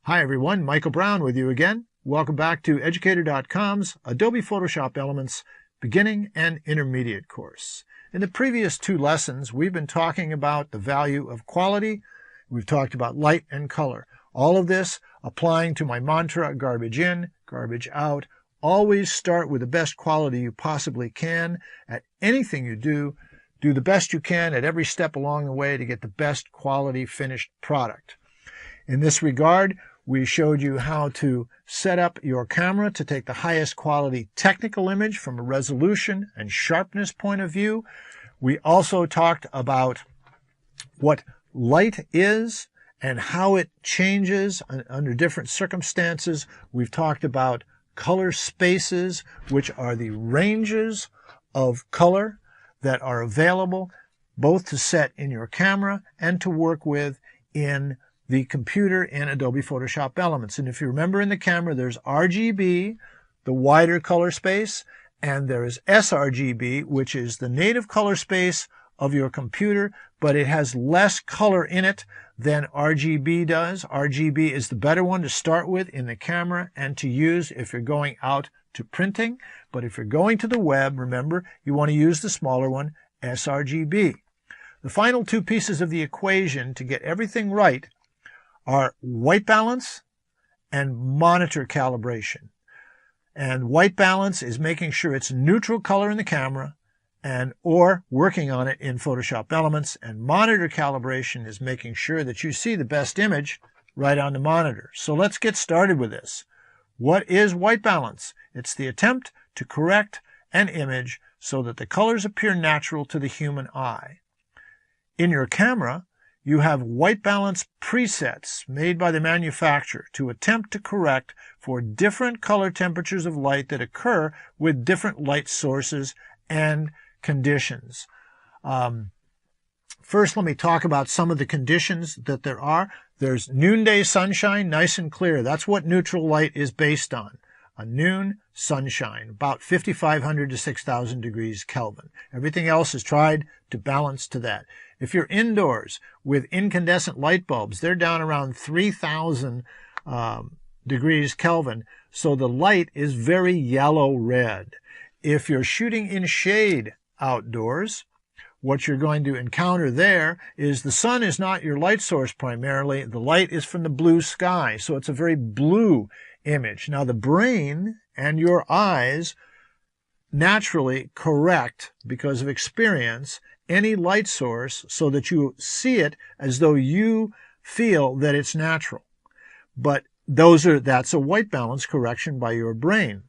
Hi everyone, Michael Brown with you again. Welcome back to Educator.com's Adobe Photoshop Elements Beginning and Intermediate course. In the previous two lessons, we've been talking about the value of quality. We've talked about light and color. All of this applying to my mantra, garbage in, garbage out. Always start with the best quality you possibly can at anything you do. Do the best you can at every step along the way to get the best quality finished product. In this regard, we showed you how to set up your camera to take the highest quality technical image from a resolution and sharpness point of view. We also talked about what light is and how it changes under different circumstances. We've talked about color spaces, which are the ranges of color that are available both to set in your camera and to work with in the computer in Adobe Photoshop Elements. And if you remember in the camera, there's RGB, the wider color space, and there is sRGB, which is the native color space of your computer, but it has less color in it than RGB does. RGB is the better one to start with in the camera and to use if you're going out to printing. But if you're going to the web, remember, you want to use the smaller one, sRGB. The final two pieces of the equation to get everything right are white balance and monitor calibration. And white balance is making sure it's neutral color in the camera or working on it in Photoshop Elements. And monitor calibration is making sure that you see the best image right on the monitor. So let's get started with this. What is white balance? It's the attempt to correct an image so that the colors appear natural to the human eye. In your camera, you have white balance presets made by the manufacturer to attempt to correct for different color temperatures of light that occur with different light sources and conditions. First, let me talk about some of the conditions that there are. There's noonday sunshine, nice and clear. That's what neutral light is based on. A noon sunshine, about 5,500 to 6,000 degrees Kelvin. Everything else is tried to balance to that. If you're indoors with incandescent light bulbs, they're down around 3,000 degrees Kelvin, so the light is very yellow-red. If you're shooting in shade outdoors, what you're going to encounter there is the sun is not your light source primarily. The light is from the blue sky, so it's a very blue image. Now, the brain and your eyes naturally correct, because of experience, any light source so that you see it as though you feel that it's natural. But that's a white balance correction by your brain.